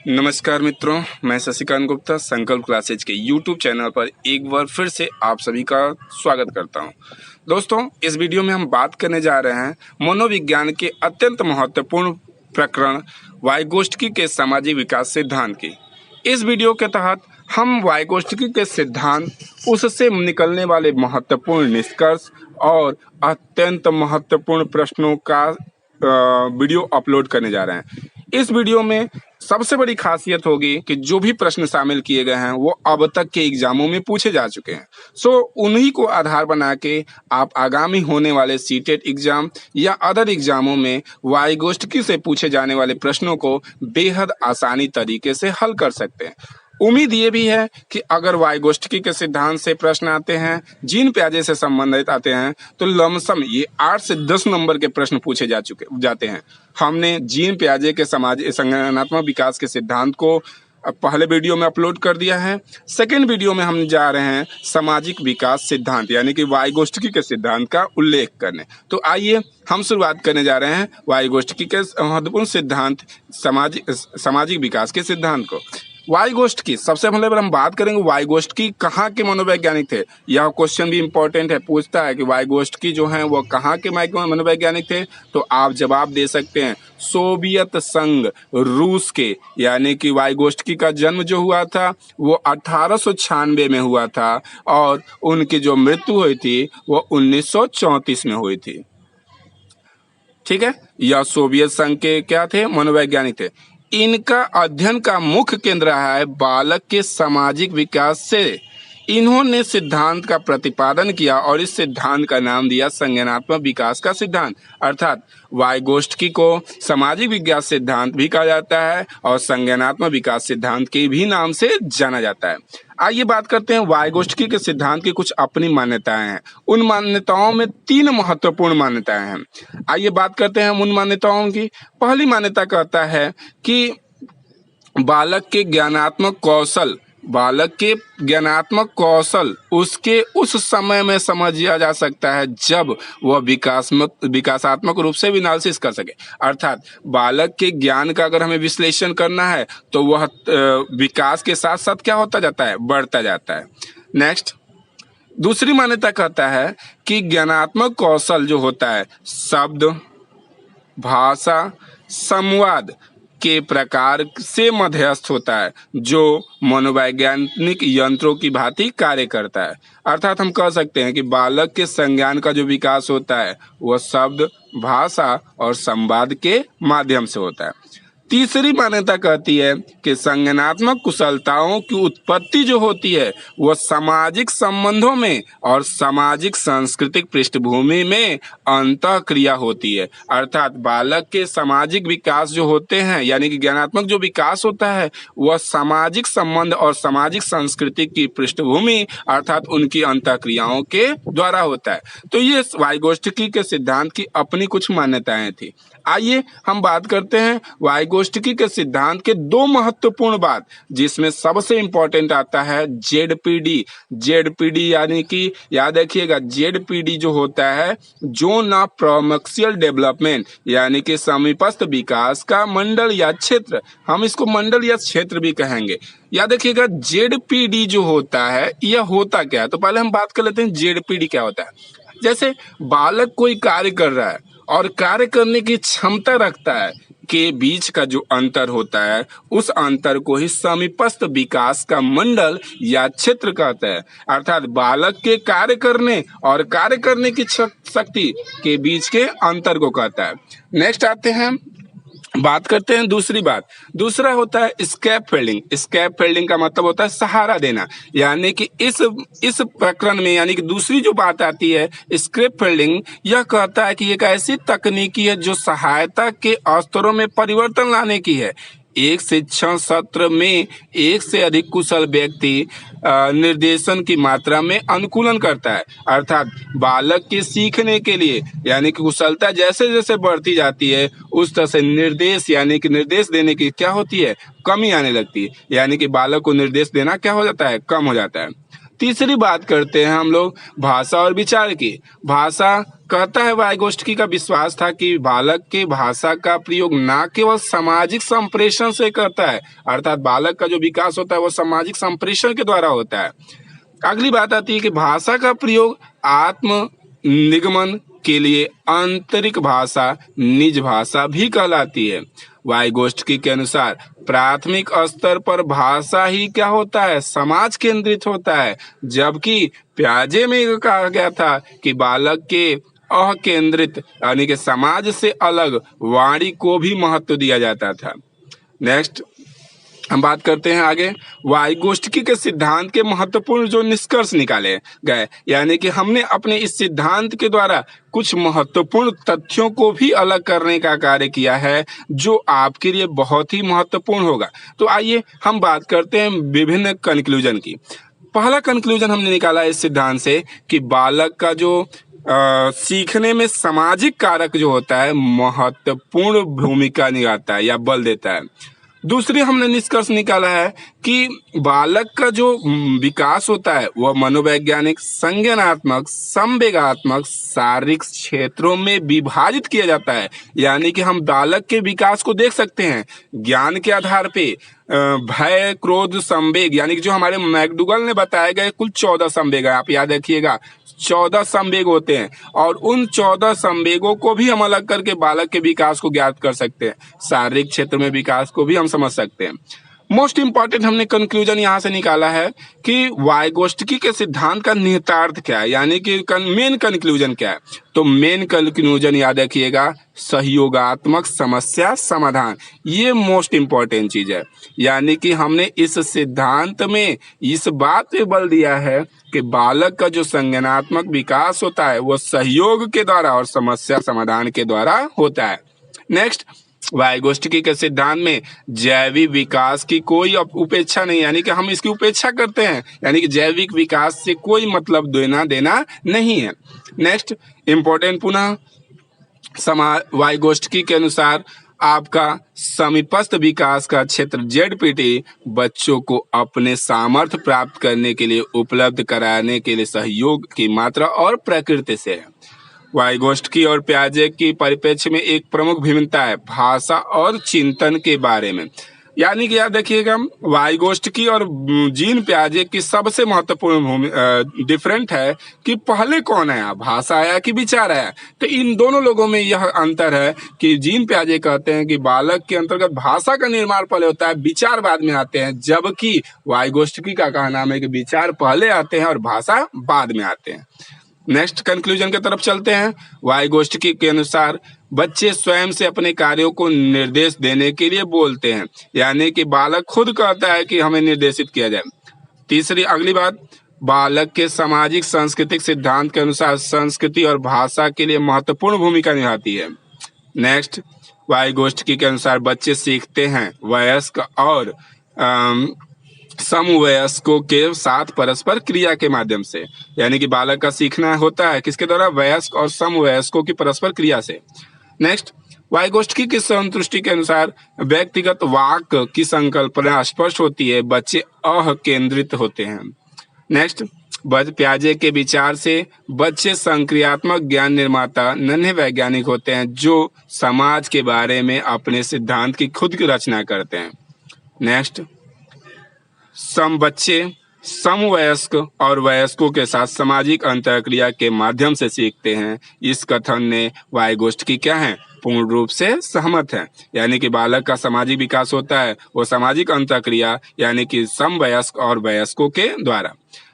नमस्कार मित्रों, मैं शशिकांत गुप्ता संकल्प क्लासेज के YouTube चैनल पर एक बार फिर से आप सभी का स्वागत करता हूं। दोस्तों, इस वीडियो में हम बात करने जा रहे हैं मनोविज्ञान के अत्यंत महत्वपूर्ण प्रकरण वाइगोत्स्की के सामाजिक विकास सिद्धांत की। इस वीडियो के तहत हम वाइगोत्स्की के सिद्धांत, उससे निकलने वाले महत्वपूर्ण निष्कर्ष और अत्यंत महत्वपूर्ण प्रश्नों का वीडियो अपलोड करने जा रहे हैं। इस वीडियो में सबसे बड़ी खासियत होगी कि जो भी प्रश्न शामिल किए गए हैं वो अब तक के एग्जामों में पूछे जा चुके हैं। उन्हीं को आधार बना के आप आगामी होने वाले सीटेट एग्जाम या अदर एग्जामों में वाइगोत्स्की से पूछे जाने वाले प्रश्नों को बेहद आसानी तरीके से हल कर सकते हैं। उम्मीद ये भी है कि अगर वाइगोत्स्की के सिद्धांत से प्रश्न आते हैं, जीन पियाजे से संबंधित आते हैं, तो लमसम ये 8 से 10 नंबर के प्रश्न पूछे जाते हैं। हमने जीन पियाजे के संज्ञानात्मक विकास के सिद्धांत को पहले वीडियो में अपलोड कर दिया है। सेकेंड वीडियो में हम जा रहे हैं सामाजिक विकास सिद्धांत यानी कि वाइगोत्स्की के सिद्धांत का उल्लेख करने। तो आइए हम शुरुआत करने जा रहे हैं वाइगोत्स्की के महत्वपूर्ण सिद्धांत सामाजिक विकास के सिद्धांत को। वाइगोत्स्की, सबसे पहले अगर हम बात करेंगे वाइगोत्स्की कहाँ के मनोवैज्ञानिक थे, यह क्वेश्चन भी इंपॉर्टेंट है। पूछता है कि वाइगोत्स्की जो हैं वो कहाँ के मनोवैज्ञानिक थे, तो आप जवाब दे सकते हैं सोवियत संघ रूस के, यानी कि वाइगोत्स्की का जन्म जो हुआ था वो 1896 में हुआ था और उनकी जो मृत्यु हुई थी वो 1934 में हुई थी। ठीक है, यह सोवियत संघ के क्या थे, मनोवैज्ञानिक थे। इनका अध्ययन का मुख्य केंद्र रहा है बालक के सामाजिक विकास से। इन्होंने सिद्धांत का प्रतिपादन किया और इस सिद्धांत का नाम दिया संज्ञानात्मक विकास का सिद्धांत। अर्थात वाइगोत्स्की को सामाजिक विकास सिद्धांत भी कहा जाता है और संज्ञानात्मक विकास सिद्धांत के भी नाम से जाना जाता है। आइए बात करते हैं वाइगोत्स्की के सिद्धांत की कुछ अपनी मान्यताएं हैं। उन मान्यताओं में 3 महत्वपूर्ण मान्यताएं हैं। आइए बात करते हैं उन मान्यताओं की। पहली मान्यता कहता है कि बालक के ज्ञानात्मक कौशल उसके उस समय में समझा जा सकता है जब वह विकासात्मक रूप से एनालिसिस कर सके। अर्थात बालक के ज्ञान का अगर हमें विश्लेषण करना है तो वह विकास के साथ साथ क्या होता जाता है, बढ़ता जाता है। नेक्स्ट, दूसरी मान्यता कहता है कि ज्ञानात्मक कौशल जो होता है शब्द, भाषा, संवाद के प्रकार से मध्यस्थ होता है, जो मनोवैज्ञानिक यंत्रों की भांति कार्य करता है। अर्थात हम कह सकते हैं कि बालक के संज्ञान का जो विकास होता है वह शब्द, भाषा और संवाद के माध्यम से होता है। तीसरी मान्यता कहती है कि संज्ञानात्मक कुशलताओं की उत्पत्ति जो होती है वह सामाजिक संबंधों में और सामाजिक सांस्कृतिक पृष्ठभूमि में अंतःक्रिया होती है। अर्थात बालक के सामाजिक विकास जो होते हैं यानी कि ज्ञानात्मक जो विकास होता है वह सामाजिक संबंध और सामाजिक संस्कृति की पृष्ठभूमि अर्थात उनकी अंतःक्रियाओं के द्वारा होता है। तो ये वाइगोत्स्की के सिद्धांत की अपनी कुछ मान्यताएं थी। आइए हम बात करते हैं वाइगोत्स्की के सिद्धांत के 2 महत्वपूर्ण बात, जिसमें सबसे इंपॉर्टेंट आता है जेडपीडी यानी कि याद रखिएगा जेडपीडी जो होता है जोन ऑफ प्रोमक्सियल डेवलपमेंट यानी कि समीपस्थ विकास का मंडल या क्षेत्र। हम इसको मंडल या क्षेत्र भी कहेंगे। याद रखिएगा जेडपीडी जो होता है यह होता क्या है, तो पहले हम बात कर लेते हैं जेडपीडी क्या होता है। जैसे बालक कोई कार्य कर रहा है और कार्य करने की क्षमता रखता है के बीच का जो अंतर होता है उस अंतर को ही समीपस्थ विकास का मंडल या क्षेत्र कहते हैं। अर्थात बालक के कार्य करने और कार्य करने की शक्ति के बीच के अंतर को कहता है। नेक्स्ट आते हैं, बात करते हैं दूसरी बात। दूसरा होता है स्कैफोल्डिंग। स्कैफोल्डिंग का मतलब होता है सहारा देना, यानी कि इस प्रकरण में यानी कि दूसरी जो बात आती है स्कैफोल्डिंग, यह कहता है कि एक ऐसी तकनीकी है जो सहायता के स्तरों में परिवर्तन लाने की है। एक शिक्षण सत्र में एक से अधिक कुशल व्यक्ति निर्देशन की मात्रा में अनुकूलन करता है। अर्थात बालक के सीखने के लिए यानी कि कुशलता जैसे जैसे बढ़ती जाती है उस तरह से निर्देश देने की क्या होती है, कमी आने लगती है। यानी कि बालक को निर्देश देना क्या हो जाता है, कम हो जाता है। तीसरी बात करते हैं हम लोग भाषा और विचार की। भाषा कहता है वाइगोस्टकी का विश्वास था कि बालक के भाषा का प्रयोग न केवल सामाजिक संप्रेषण से करता है, अर्थात बालक का जो विकास होता है वो सामाजिक संप्रेषण के द्वारा होता है। अगली बात आती है कि भाषा का प्रयोग आत्म निगमन के लिए आंतरिक भाषा निज भाषा भी कहलाती है। वाइगोस्टकी के अनुसार प्राथमिक स्तर पर भाषा ही क्या होता है, समाज केंद्रित होता है, जबकि प्याजे में कहा गया था कि बालक के अकेंद्रित यानी कि समाज से अलग वाणी को भी महत्व दिया जाता था। नेक्स्ट हम बात करते हैं आगे वाइगोस्टकी के सिद्धांत के महत्वपूर्ण जो निष्कर्ष निकाले गए, यानी कि हमने अपने इस सिद्धांत के द्वारा कुछ महत्वपूर्ण तथ्यों को भी अलग करने का कार्य किया है जो आपके लिए बहुत ही महत्वपूर्ण होगा। तो आइए हम बात करते हैं विभिन्न कंक्लूजन की। पहला कंक्लूजन हमने निकाला इस सिद्धांत से कि बालक का जो सीखने में सामाजिक कारक जो होता है महत्वपूर्ण भूमिका निभाता है या बल देता है। दूसरी हमने निष्कर्ष निकाला है कि बालक का जो विकास होता है वह मनोवैज्ञानिक, संज्ञानात्मक, संवेगात्मक, शारीरिक क्षेत्रों में विभाजित किया जाता है। यानी कि हम बालक के विकास को देख सकते हैं ज्ञान के आधार पे भय, क्रोध, संवेग, यानी कि जो हमारे मैकडूगल ने बताए गए कुल 14 संवेग है, आप याद रखिएगा 14 संवेग होते हैं और उन 14 संवेगों को भी हम अलग करके बालक के विकास को ज्ञात कर सकते हैं। शारीरिक क्षेत्र में विकास को भी हम समझ सकते हैं। मोस्ट इंपॉर्टेंट हमने कंक्लूजन यहाँ से निकाला है कि वाइगोस्टकी के सिद्धांत का निहितार्थ क्या है, यानी कि मेन कंक्लूजन क्या है। तो मेन कंक्लूजन याद रखिएगा सहयोगात्मक समस्या समाधान, ये मोस्ट इंपॉर्टेंट चीज है। यानी कि हमने इस सिद्धांत में इस बात पे बल दिया है कि बालक का जो संज्ञानात्मक विकास होता है वो सहयोग के द्वारा और समस्या समाधान के द्वारा होता है। नेक्स्ट वाइगोस्टकी के सिद्धांत में जैविक विकास की कोई उपेक्षा नहीं, यानी कि हम इसकी उपेक्षा करते हैं, यानी कि जैविक विकास से कोई मतलब देना नहीं है। नेक्स्ट इंपॉर्टेंट पुनः वाइगोस्टकी के अनुसार आपका समीपस्थ विकास का क्षेत्र जेडपीटी बच्चों को अपने सामर्थ्य प्राप्त करने के लिए उपलब्ध कराने के लिए सहयोग की मात्रा और प्रकृति से है। वाइगोस्टकी और प्याजे की परिप्रेक्ष्य में एक प्रमुख भिन्नता है भाषा और चिंतन के बारे में। यानी कि याद रखिएगा वाइगोस्टकी और जीन प्याजे की सबसे महत्वपूर्ण डिफरेंट है कि पहले कौन आया, भाषा आया कि विचार आया। तो इन दोनों लोगों में यह अंतर है कि जीन प्याजे कहते हैं कि बालक के अंतर्गत भाषा का निर्माण पहले होता है, विचार बाद में आते हैं, जबकि वाइगोस्टकी का कहना है कि विचार पहले आते हैं और भाषा बाद में आते हैं। नेक्स्ट कंक्लूजन की तरफ चलते हैं। वाइगोस्टकी के अनुसार बच्चे स्वयं से अपने कार्यों को निर्देश देने के लिए बोलते हैं, यानी कि बालक खुद कहता है कि हमें निर्देशित किया जाए। तीसरी अगली बात, बालक के सामाजिक सांस्कृतिक सिद्धांत के अनुसार संस्कृति और भाषा के लिए महत्वपूर्ण भूमिका निभाती है। नेक्स्ट वाइगोस्टकी के अनुसार बच्चे सीखते हैं वयस्क और समवयस्कों के साथ परस्पर क्रिया के माध्यम से, यानी कि बालक का सीखना होता है किसके द्वारा, वयस्क और समवयस्कों की परस्पर क्रिया से। नेक्स्ट वाइगोस्टकी की संतुष्टि के अनुसार व्यक्तिगत वाक की संकल्पना स्पष्ट होती है, बच्चे अकेंद्रित होते हैं। नेक्स्ट प्याजे के विचार से बच्चे संक्रियात्मक ज्ञान निर्माता नन्हे वैज्ञानिक होते हैं जो समाज के बारे में अपने सिद्धांत की खुद की रचना करते हैं। नेक्स्ट बच्चे समवयस्क और वयस्कों के साथ सामाजिक अंतःक्रिया के माध्यम से सीखते हैं। इस कथन ने वाइगोस्टकी क्या है, पूर्ण रूप से सहमत है। यानी कि बालक का सामाजिक विकास होता है वो सामाजिक अंतःक्रिया यानी कि समवयस्क और वयस्कों के द्वारा।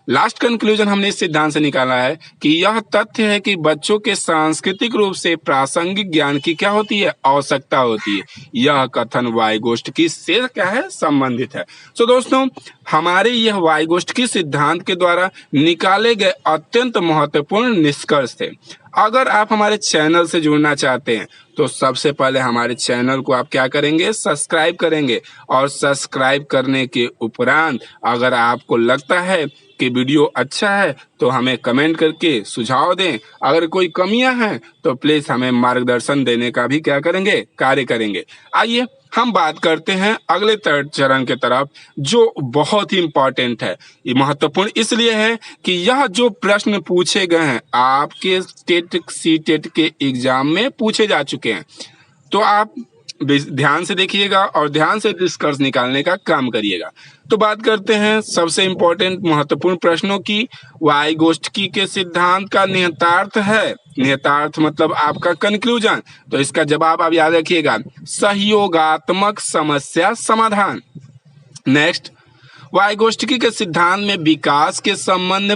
लास्ट कंक्लूजन हमने इस सिद्धांत से निकाला है कि यह तथ्य है कि बच्चों के सांस्कृतिक रूप से प्रासंगिक ज्ञान की क्या होती है, आवश्यकता होती है। यह कथन वाइगोस्टकी से क्या है, संबंधित है। तो दोस्तों हमारे यह वाइगोस्टकी सिद्धांत के द्वारा निकाले गए अत्यंत महत्वपूर्ण निष्कर्ष थे। अगर आप हमारे चैनल से जुड़ना चाहते हैं तो सबसे पहले हमारे चैनल को आप क्या करेंगे, सब्सक्राइब करेंगे। और सब्सक्राइब करने के उपरांत अगर आपको लगता है कि वीडियो अच्छा है तो हमें कमेंट करके सुझाव दें। अगर कोई कमियां हैं तो प्लीज हमें मार्गदर्शन देने का भी क्या करेंगे, कार्य करेंगे। आइए हम बात करते हैं अगले चरण के तरफ, जो बहुत ही इंपॉर्टेंट है। ये महत्वपूर्ण इसलिए है कि यह जो प्रश्न पूछे गए हैं आपके टेट सीटेट के एग्जाम में पूछे जा चुके हैं, तो आप ध्यान से देखिएगा और ध्यान से निष्कर्ष निकालने का काम करिएगा। तो बात करते हैं सबसे इंपॉर्टेंट महत्वपूर्ण प्रश्नों की। वाइगोत्स्की के सिद्धांत का निहितार्थ है, निहितार्थ मतलब आपका कंक्लूजन, तो इसका जवाब आप याद रखिएगा, सहयोगात्मक समस्या समाधान। नेक्स्ट, वाइगोत्स्की के सिद्धांत में विकास के संबंध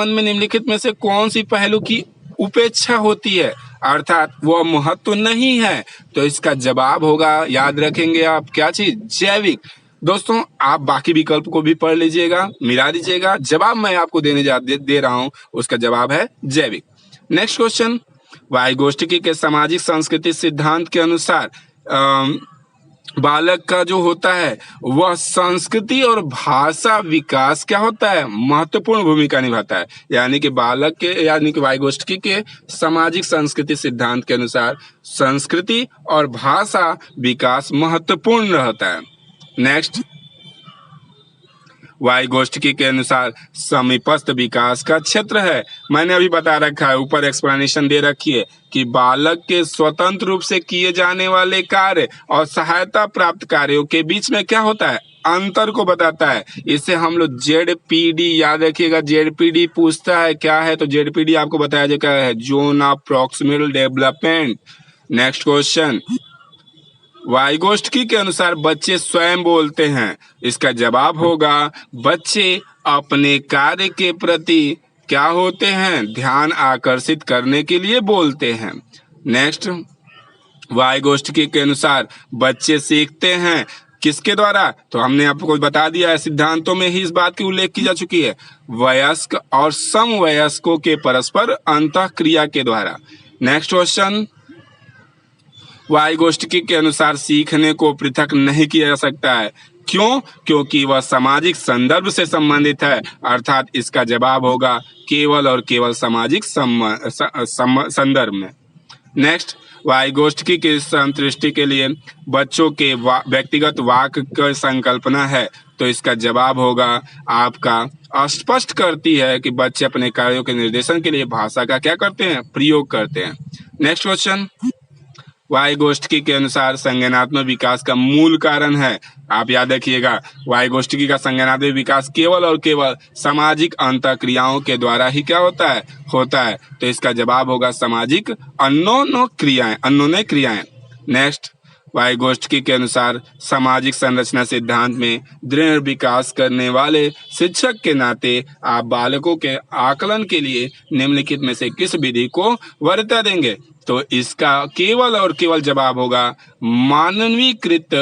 में निम्नलिखित में से कौन सी पहलू की उपेक्षा होती है, अर्थात वह महत्व नहीं है, तो इसका जवाब होगा, याद रखेंगे आप क्या चीज, जैविक। दोस्तों आप बाकी विकल्प को भी पढ़ लीजिएगा, मिला दीजिएगा, जवाब मैं आपको दे रहा हूं, उसका जवाब है जैविक। नेक्स्ट क्वेश्चन, वाइगोत्स्की के सामाजिक संस्कृति सिद्धांत के अनुसार बालक का जो होता है वह संस्कृति और भाषा विकास क्या होता है, महत्वपूर्ण भूमिका निभाता है। यानी कि वाइगोत्स्की के सामाजिक संस्कृति सिद्धांत के अनुसार संस्कृति और भाषा विकास महत्वपूर्ण रहता है। नेक्स्ट, वाइगोत्स्की के अनुसार समीपस्थ विकास का क्षेत्र है, मैंने अभी बता रखा है, ऊपर एक्सप्लेनेशन दे रखी है कि बालक के स्वतंत्र रूप से किए जाने वाले कार्य और सहायता प्राप्त कार्यों के बीच में क्या होता है, अंतर को बताता है। इसे हम लोग जेडपीडी, याद रखिएगा, जेडपीडी पूछता है क्या है, तो जेडपीडी आपको बताया जाता है, zone of proximal development. Next question, Vygotsky के अनुसार बच्चे स्वयं बोलते हैं, इसका जवाब होगा, बच्चे अपने कार्य के प्रति क्या होते हैं, ध्यान आकर्षित करने के लिए बोलते हैं। नेक्स्ट, वाइगोत्स्की के अनुसार बच्चे सीखते हैं किसके द्वारा, तो हमने आपको बता दिया है, सिद्धांतों में ही इस बात की उल्लेख की जा चुकी है, वयस्क और समवयस्कों के परस्पर अंतःक्रिया के द्वारा। नेक्स्ट क्वेश्चन, वाइगोत्स्की के अनुसार सीखने को पृथक नहीं किया जा सकता है, क्यों, क्योंकि वह सामाजिक संदर्भ से संबंधित है, अर्थात इसका जवाब होगा केवल और केवल सामाजिक संदर्भ में। नेक्स्ट, वाइगोत्स्की की संतुष्टि के लिए बच्चों के व्यक्तिगत वाक की संकल्पना है, तो इसका जवाब होगा आपका स्पष्ट करती है कि बच्चे अपने कार्यों के निर्देशन के लिए भाषा का क्या करते हैं, प्रयोग करते हैं। नेक्स्ट क्वेश्चन, वाइगोत्स्की के अनुसार संज्ञानात्मक विकास का मूल कारण है, आप याद रखिएगा, वाइगोत्स्की का संज्ञानात्मक विकास केवल और केवल सामाजिक अंतःक्रियाओं के द्वारा ही क्या होता है, तो इसका जवाब होगा सामाजिक अन्योन्य क्रियाएं। नेक्स्ट, वाइगोत्स्की के अनुसार सामाजिक संरचना सिद्धांत में दृढ़ विकास करने वाले शिक्षक के नाते आप बालकों के आकलन के लिए निम्नलिखित में से किस विधि को वरीयता देंगे, तो इसका केवल और केवल जवाब होगा मानवीकृत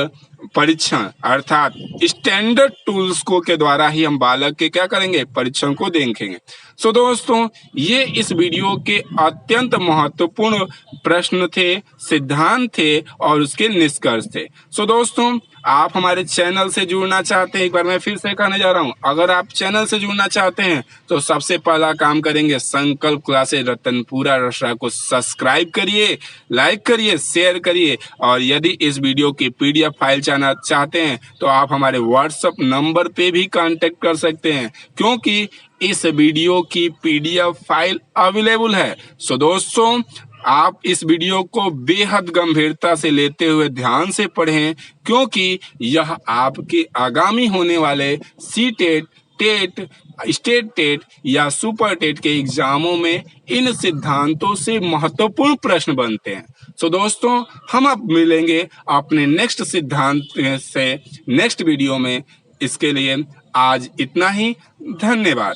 परीक्षण, अर्थात स्टैंडर्ड टूल्स को के द्वारा ही हम बालक के क्या करेंगे, परीक्षण को देखेंगे। सो दोस्तों, ये इस वीडियो के अत्यंत महत्वपूर्ण प्रश्न थे, सिद्धांत थे और उसके निष्कर्ष थे। सो दोस्तों, आप हमारे चैनल से जुड़ना चाहते हैं, एक बार मैं फिर से कहने जा रहा हूं, अगर आप चैनल से जुड़ना चाहते हैं तो सबसे पहला काम करेंगे, संकल्प क्लासेस रतनपुरा रसरा को सब्सक्राइब करिए, लाइक करिए, शेयर करिए, और यदि इस वीडियो की पीडीएफ फाइल चाहते हैं तो आप हमारे व्हाट्सएप नंबर पे भी कांटेक्ट कर सकते हैं, क्योंकि इस वीडियो की पीडीएफ फाइल अवेलेबल है। सो दोस्तों, आप इस वीडियो को बेहद गंभीरता से लेते हुए ध्यान से पढ़ें, क्योंकि यह आपके आगामी होने वाले सीटेट, टेट, स्टेट टेट या सुपर टेट के एग्जामों में इन सिद्धांतों से महत्वपूर्ण प्रश्न बनते हैं। सो दोस्तों, हम अब मिलेंगे अपने नेक्स्ट सिद्धांत से नेक्स्ट वीडियो में। इसके लिए आज इतना ही, धन्यवाद।